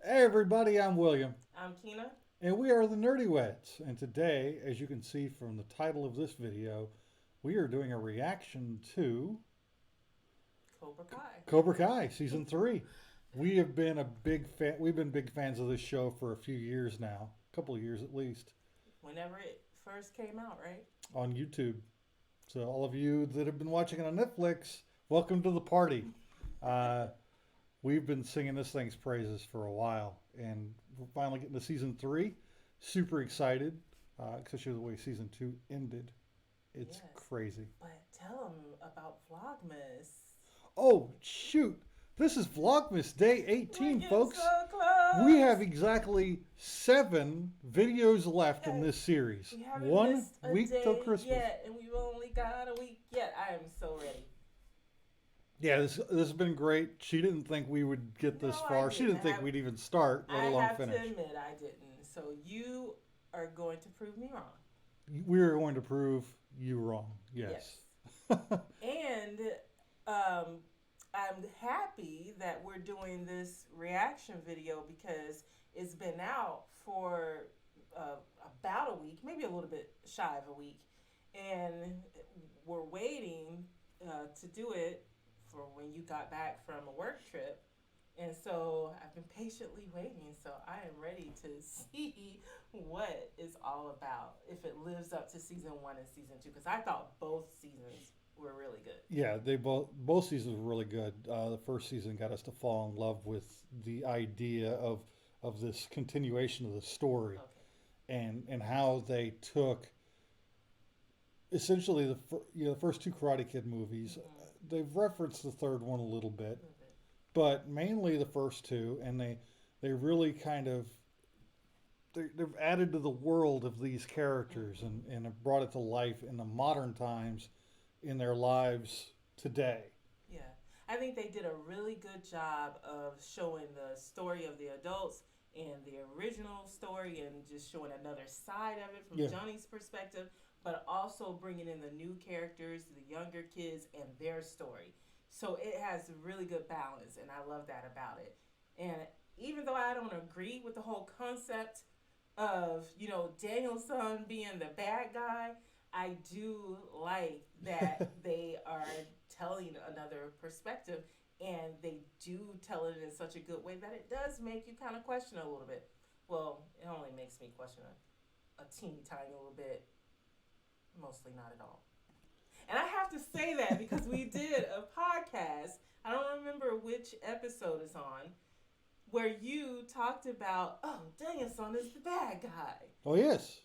Hey everybody, I'm William, I'm Kina. and we are the Nerdy Weds. And today, as you can see from the title of this video, we are doing a reaction to Cobra Kai. Cobra Kai season 3. We have been a big fan. We've been big fans of this show for a few years now, a couple of years at least, Whenever it first came out, right? on YouTube. So all of you that have been watching it on Netflix, welcome to the party. Uh, we've been singing this thing's praises for a while, and we're finally getting to season 3. Super excited, especially the way season 2 ended. It's Yes. crazy. But tell them about Vlogmas. Oh, shoot. This is Vlogmas Day We're 18, getting folks. so We have close. exactly 7 videos left in Yes. this series. We haven't 1 missed a week till day Christmas. yet, and we've only got a week yet. I am so ready. Yeah, this has been great. She didn't think we would get No, this I far. She didn't. didn't think we'd even start, let I alone have to finish. admit I didn't. So you are going to prove me wrong. We are going to prove you wrong. Yes. Yes. And um, I'm happy that we're doing this reaction video because it's been out for about a week, maybe a little bit shy of a week. And we're waiting to do it for when you got back from a work trip. And so I've been patiently waiting. So I am ready to see what it's all about, if it lives up to season 1 and season 2. Because I thought both seasons were really good. Yeah, they both seasons were really good. The first season got us to fall in love with the idea of this continuation of the story, Okay. and how they took essentially the first two Karate Kid movies. Mm-hmm. They've referenced the third one a little A bit, little bit. but mainly the first two, and they really kind of they've added to the world of these characters, Mm-hmm. and have brought it to life in the modern times in their lives today. Yeah. I think they did a really good job of showing the story of the adults and the original story and just showing another side of it from Yeah, Johnny's perspective, but also bringing in the new characters, the younger kids, and their story. So it has really good balance, and I love that about it. And even though I don't agree with the whole concept of, Daniel's son being the bad guy, I do like that they are telling another perspective, and they do tell it in such a good way that it does make you kind of question a little bit. Well, it only makes me question a teeny tiny little bit, mostly not at all. And I have to say that because we did a podcast, I don't remember which episode it's on, where you talked about, oh, Danielson is the bad guy. oh yes,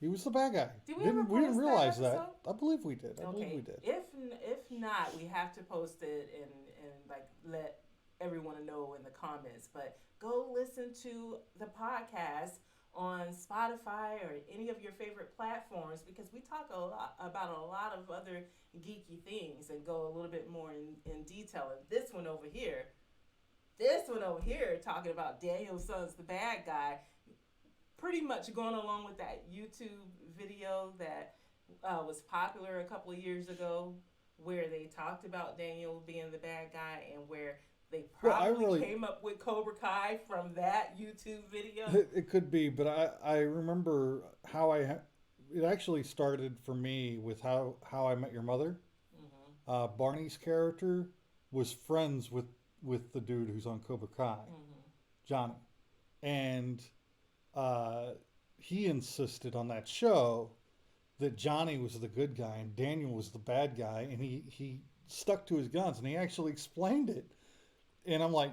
he was the bad guy. Did we ever We didn't post that realize that. episode? I believe we did. I believe we Okay. did. If not, we have to post it and like let everyone know in the comments. But go listen to the podcast on Spotify or any of your favorite platforms because we talk a lot about a lot of other geeky things and go a little bit more in detail. And this one over here, talking about Daniel's son's the bad guy, pretty much going along with that YouTube video that was popular a couple of years ago, where they talked about Daniel being the bad guy and where they Well, I probably really came up with Cobra Kai from that YouTube video. it could be, but I remember how it actually started for me with how I Met Your Mother. Mm-hmm. Barney's character was friends with the dude who's on Cobra Kai, Mm-hmm. Johnny, and uh, he insisted on that show that Johnny was the good guy and Daniel was the bad guy, and he stuck to his guns, and he actually explained it. And I'm like,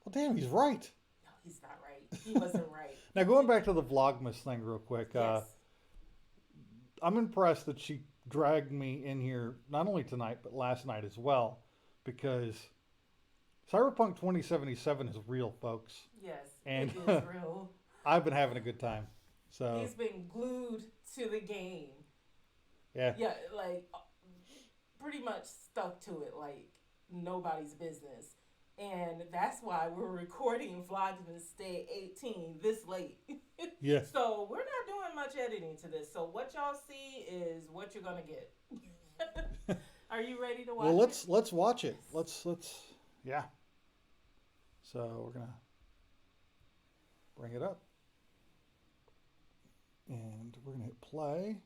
well, damn, he's right. No, he's not right. He wasn't right. Now, going back to the Vlogmas thing real quick, Yes. I'm impressed that she dragged me in here not only tonight, but last night as well, because Cyberpunk 2077 is real, folks. Yes, And it is real. I've been having a good time. So, He's been glued to the game. yeah. Yeah, like pretty much stuck to it like nobody's business. And that's why we're recording Vlogmas Day 18 this late. Yeah. So we're not doing much editing to this. So what y'all see is what you're gonna get. Are you ready to watch Well, it? let's watch it. Let's yeah. So we're gonna bring it up. And we're going to hit play.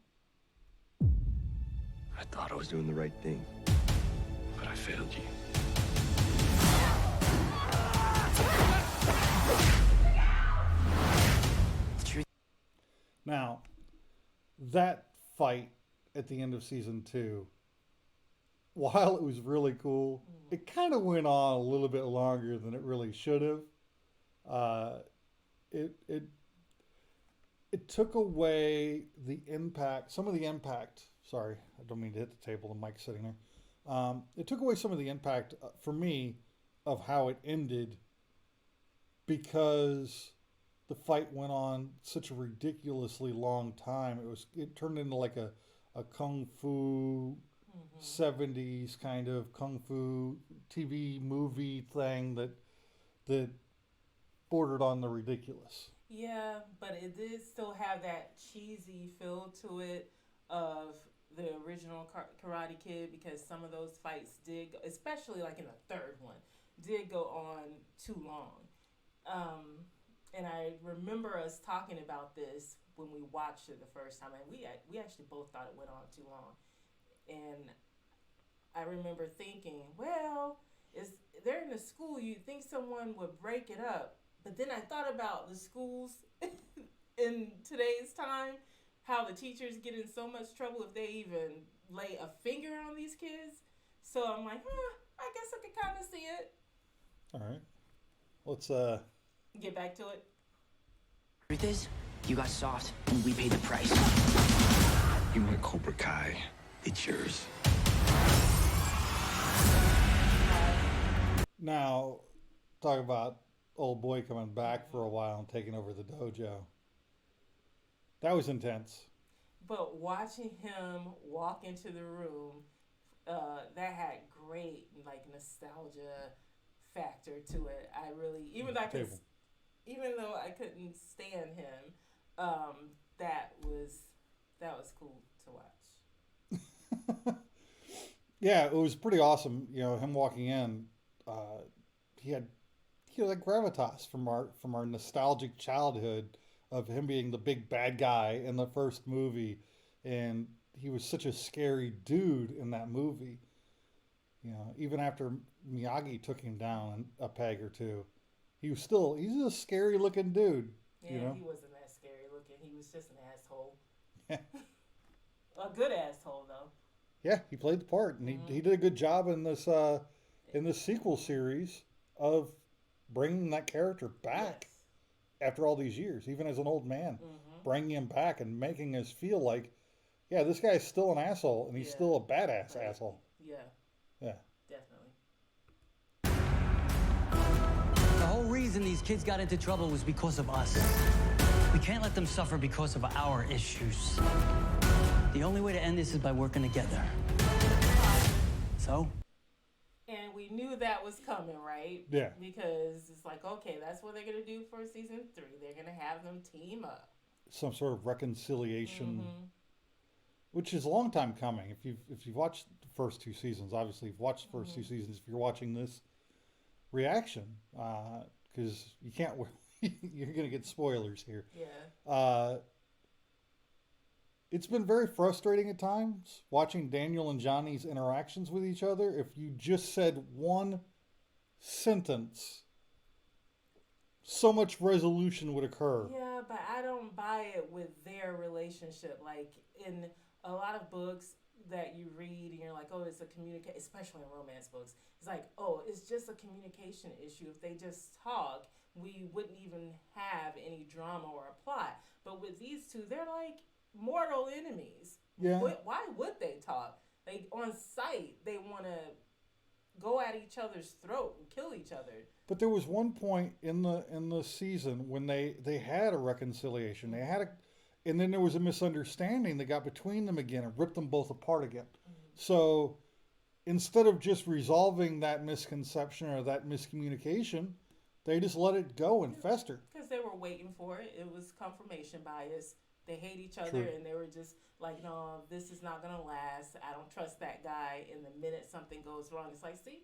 I thought I was doing the right thing, but I failed you. Now, that fight at the end of season 2, while it was really cool, it kind of went on a little bit longer than it really should have. It took away the impact, some of the impact. Sorry, I don't mean to hit the table. The mic's sitting there. It took away some of the impact for me of how it ended, because the fight went on such a ridiculously long time. It turned into like a kung fu 70s kind of kung fu TV movie thing that bordered on the ridiculous. Yeah, but it did still have that cheesy feel to it of the original Karate Kid, because some of those fights did, especially like in the third one, did go on too long. And I remember us talking about this when we watched it the first time, and we actually both thought it went on too long. And I remember thinking, well, they're in a school, you'd think someone would break it up. But then I thought about the schools in today's time, how the teachers get in so much trouble if they even lay a finger on these kids. So I'm like, I guess I could kind of see it. All right. Let's get back to it. Truth is, you got soft and we paid the price. You want Cobra Kai? It's yours. Now, talk about old boy coming back for a while and taking over the dojo. That was intense. But watching him walk into the room, that had great like nostalgia factor to it. I really, even though I couldn't stand him, that was cool to watch. Yeah, it was pretty awesome. You know, him walking in, he had that gravitas from our nostalgic childhood of him being the big bad guy in the first movie, and he was such a scary dude in that movie. You know, even after Miyagi took him down a peg or two, he's a scary looking dude. Yeah, you know? He wasn't that scary looking. He was just an asshole. A good asshole though. Yeah, he played the part, and he did a good job in this sequel series of bringing that character back after all these years, even as an old man, bringing him back and making us feel like, yeah, this guy's still an asshole, and he's still a badass asshole. Yeah. Yeah. Definitely. The whole reason these kids got into trouble was because of us. We can't let them suffer because of our issues. The only way to end this is by working together. So? And we knew that was coming, right? Yeah. Because it's like, okay, that's what they're going to do for season 3. They're going to have them team up. Some sort of reconciliation, which is a long time coming. If you've watched the first 2 seasons, obviously you've watched the first 2 seasons. If you're watching this reaction, because you can't, you're going to get spoilers here. Yeah. It's been very frustrating at times watching Daniel and Johnny's interactions with each other. If you just said one sentence, so much resolution would occur. Yeah, but I don't buy it with their relationship. Like in a lot of books that you read and you're like, oh, it's a communication, especially in romance books. It's like, oh, it's just a communication issue. If they just talk, we wouldn't even have any drama or a plot. But with these two, they're like mortal enemies. Yeah. Why would they talk? Like on sight, they want to go at each other's throat and kill each other. But there was one point in the season when they had a reconciliation. They had and then there was a misunderstanding that got between them again and ripped them both apart again. So instead of just resolving that misconception or that miscommunication, they just let it go and fester. Because they were waiting for it. It was confirmation bias. They hate each other. True. And they were just like, no, this is not going to last. I don't trust that guy. And the minute something goes wrong, it's like, see,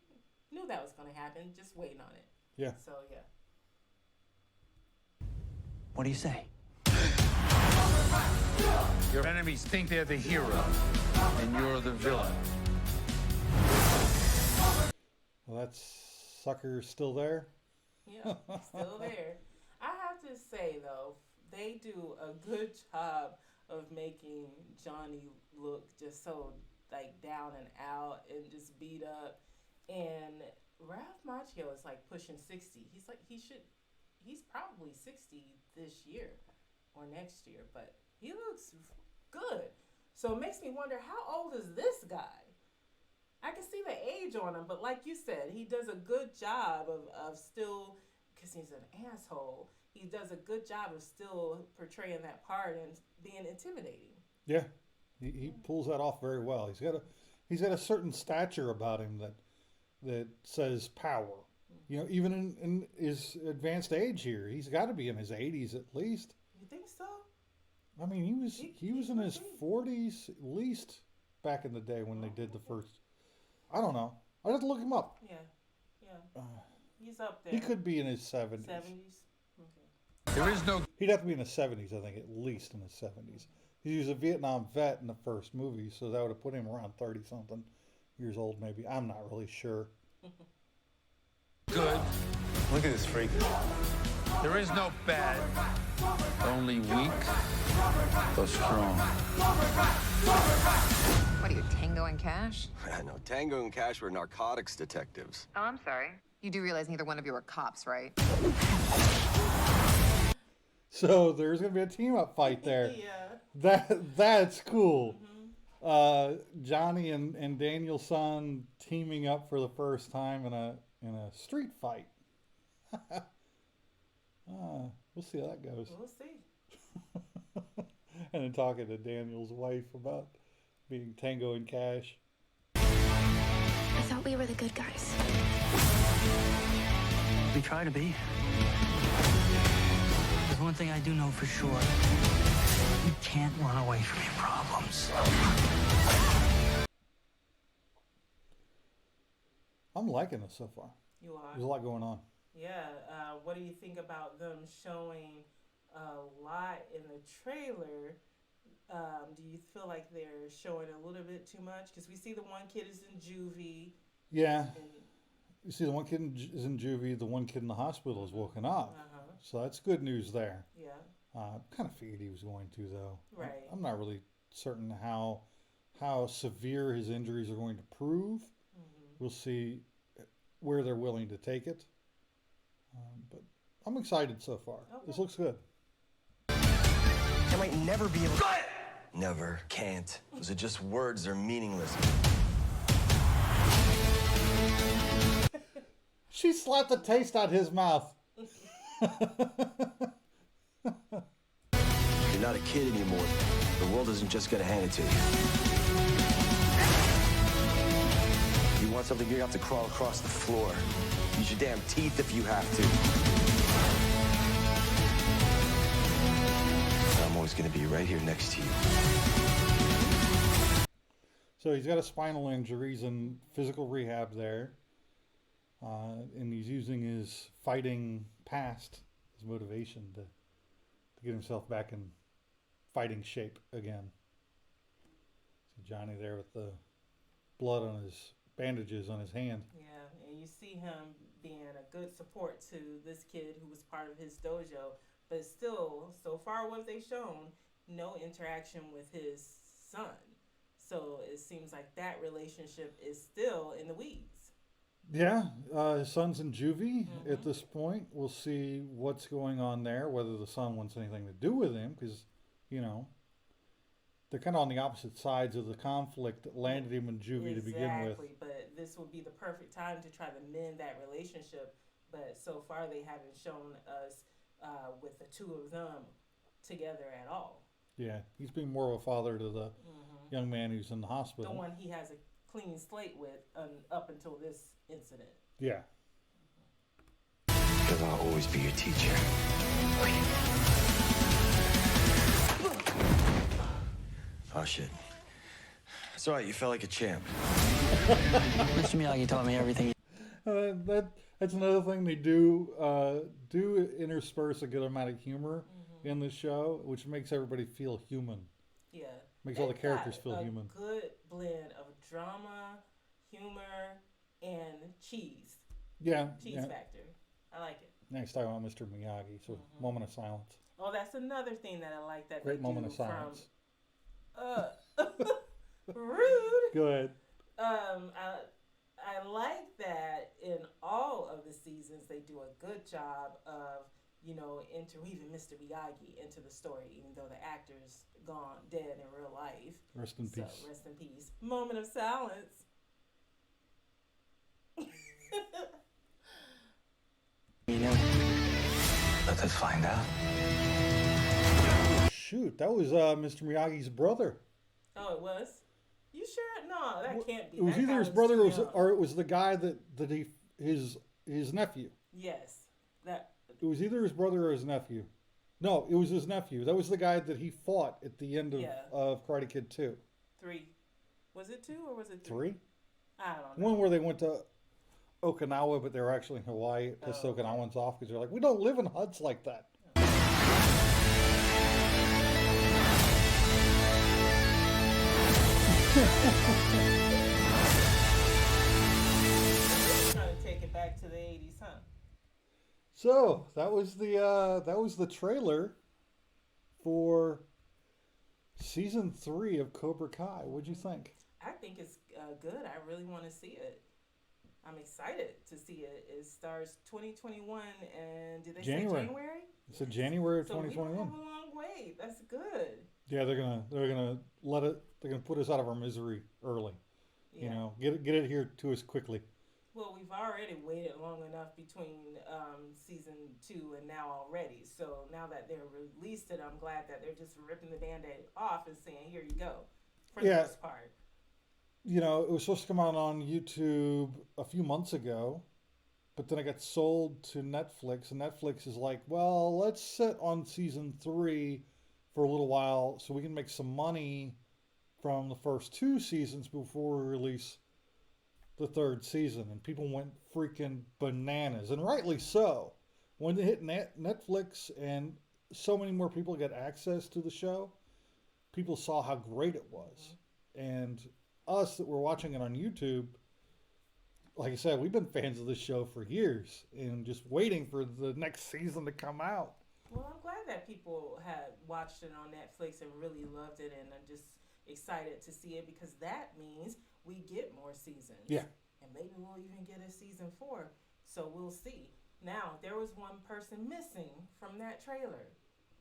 knew that was going to happen. Just waiting on it. Yeah. So, yeah. What do you say? Your enemies think they're the hero, and you're the villain. Well, that sucker's still there. Yeah, still there. I have to say though, they do a good job of making Johnny look just so like down and out and just beat up. And Ralph Macchio is like pushing 60. He's probably 60 this year or next year, but he looks good. So it makes me wonder, how old is this guy? I can see the age on him, but like you said, he does a good job of still, because he's an asshole, he does a good job of still portraying that part and being intimidating. Yeah, he pulls that off very well. He's got a certain stature about him that says power. You know, even in his advanced age here, he's got to be in his 80s at least. You think so? I mean, he was in his 40s at least back in the day when they did the first. I don't know. I'd have to look him up. Yeah. He's up there. He could be in his 70s. 70s? Okay. There is no He'd have to be in his 70s, I think, at least in his 70s. He was a Vietnam vet in the first movie, so that would have put him around 30-something years old, maybe. I'm not really sure. good. Look at this freak. There is no bad. Only weak or strong. What are you, Tango and Cash? No, Tango and Cash were narcotics detectives. Oh, I'm sorry. You do realize neither one of you are cops, right? So there's going to be a team-up fight there. Yeah. That's cool. Johnny and Daniel-san teaming up for the first time in a street fight. We'll see how that goes. We'll see. And then talking to Daniel's wife about being Tango and Cash. I thought we were the good guys. We try to be. There's one thing I do know for sure. You can't run away from your problems. I'm liking this so far. You are? There's a lot going on. Yeah. What do you think about them showing a lot in the trailer? Do you feel like they're showing a little bit too much? Because we see the one kid is in juvie. Yeah. And, You see, the one kid is in juvie, the one kid in the hospital is woken up. So that's good news there. yeah. Kind of figured he was going to, though. Right. I'm not really certain how severe his injuries are going to prove. We'll see where they're willing to take it. But I'm excited so far. Okay. This looks good. I might never be able to... Never, can't. Those are just words, they're meaningless. She slapped the taste out his mouth. You're not a kid anymore. The world isn't just gonna hand it to you. You want something, you have to crawl across the floor. Use your damn teeth if you have to. I'm always gonna be right here next to you. So he's got a spinal injury. He's in physical rehab there. And he's using his fighting past, his motivation to get himself back in fighting shape again. See Johnny there with the blood on his bandages on his hand. Yeah, and you see him being a good support to this kid who was part of his dojo, but still, so far what they've shown, no interaction with his son. So it seems like that relationship is still in the weeds. Yeah, his son's in juvie at this point. We'll see what's going on there, whether the son wants anything to do with him, because, you know, they're kind of on the opposite sides of the conflict that landed him in juvie to begin with. Exactly, but this would be the perfect time to try to mend that relationship. But so far they haven't shown us with the two of them together at all. Yeah, he's been more of a father to the young man who's in the hospital. The one he has a clean slate with up until this incident. Yeah. Because I'll always be your teacher. Oh, shit. It's all right, you felt like a champ. Mr. Miyagi taught me everything. That's another thing they do intersperse a good amount of humor in the show, which makes everybody feel human. Yeah. Makes all the They've characters got feel a human. Good blend of drama, humor, and cheese. Yeah. Cheese Yeah. factor. I like it. Next time on Mr. Miyagi. So moment of silence. Oh, that's another thing that I like that Great they moment do of silence. from rude. Go ahead. I like that in all of the seasons they do a good job of, interweaving Mr. Miyagi into the story, even though the actor's gone dead in real life. Rest in So, peace. rest in peace. Moment of silence. You know, let us find out. Shoot, that was Mr. Miyagi's brother. Oh, it was? You sure? No, that can't be. It was That either guy his brother too or young. it was the guy that his nephew. Yes. That. It was either his brother or his nephew. No, it was his nephew. That was the guy that he fought at the end of Karate Kid 2. 3. Was it 2 or was it 3? I don't know. One where they went to Okinawa, but they were actually in Hawaii. It pissed Oh, Okinawans off because they're like, we don't live in huts like that. Trying to take it back to the 80s, huh? So that was the trailer for season 3 of Cobra Kai. What'd you think? I think it's good. I really want to see it. I'm excited to see it. It starts 2021, and did they say January? It's a January of So we 2021. don't have a long wait. That's good. Yeah, they're gonna let it. They're gonna put us out of our misery early. Yeah. You know, get it here to us quickly. Well, we've already waited long enough between season 2 and now already. So now that they're released it, I'm glad that they're just ripping the Band-Aid off and saying, here you go, for the most part. You know, it was supposed to come out on YouTube a few months ago, but then it got sold to Netflix, and Netflix is like, well, let's sit on season 3 for a little while so we can make some money from the first 2 seasons before we release the 3rd season. And people went freaking bananas, and rightly so. When it hit Netflix and so many more people got access to the show, people saw how great it was. And us that were watching it on YouTube, like I said, we've been fans of this show for years and just waiting for the next season to come out. Well, I'm glad that people had watched it on Netflix and really loved it, and I'm just excited to see it because that means we get more seasons. Yeah. And maybe we'll even get a season 4. So we'll see. Now, there was one person missing from that trailer,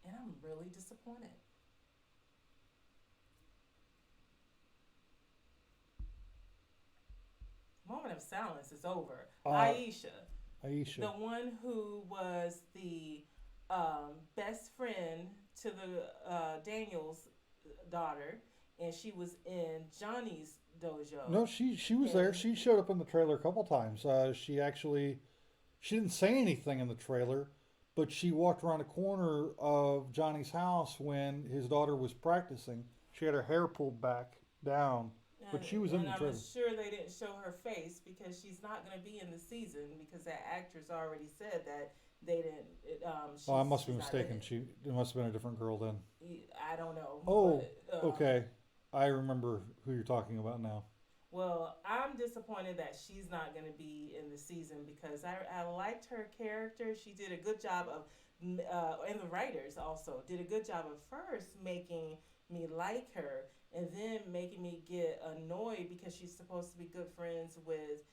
and I'm really disappointed. Moment of silence is over. Aisha. The one who was the best friend to the Daniel's daughter, and she was in Johnny's dojo. No, she was there. She showed up in the trailer a couple times. She didn't say anything in the trailer, but she walked around the corner of Johnny's house when his daughter was practicing. She had her hair pulled back down, but she was in the trailer. I'm sure they didn't show her face because she's not going to be in the season because that actress already said that they didn't. I must be mistaken. It must have been a different girl then. I don't know. Oh, but, okay. I remember who you're talking about now. Well, I'm disappointed that she's not going to be in the season because I liked her character. She did a good job of, and the writers also did a good job of first making me like her and then making me get annoyed because she's supposed to be good friends with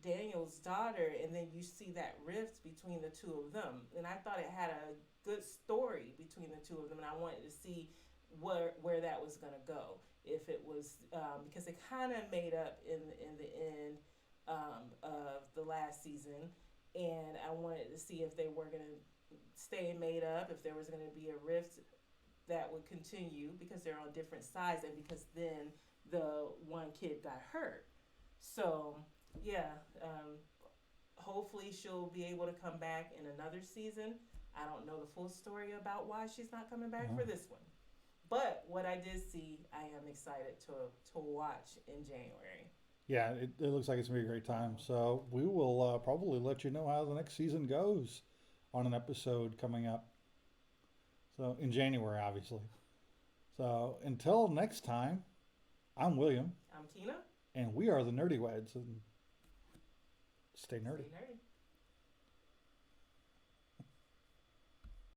Daniel's daughter, and then you see that rift between the two of them. And I thought it had a good story between the two of them, and I wanted to see where that was going to go. If it was because it kind of made up in the end of the last season, and I wanted to see if they were going to stay made up, if there was going to be a rift that would continue because they're on different sides, and because then the one kid got hurt. So yeah, hopefully she'll be able to come back in another season. I don't know the full story about why she's not coming back for this one. But what I did see, I am excited to watch in January. Yeah, it looks like it's going to be a great time. So we will probably let you know how the next season goes on an episode coming up. So in January, obviously. So until next time, I'm William, I'm Tina. and we are the Nerdy Weds. And stay nerdy. Stay nerdy.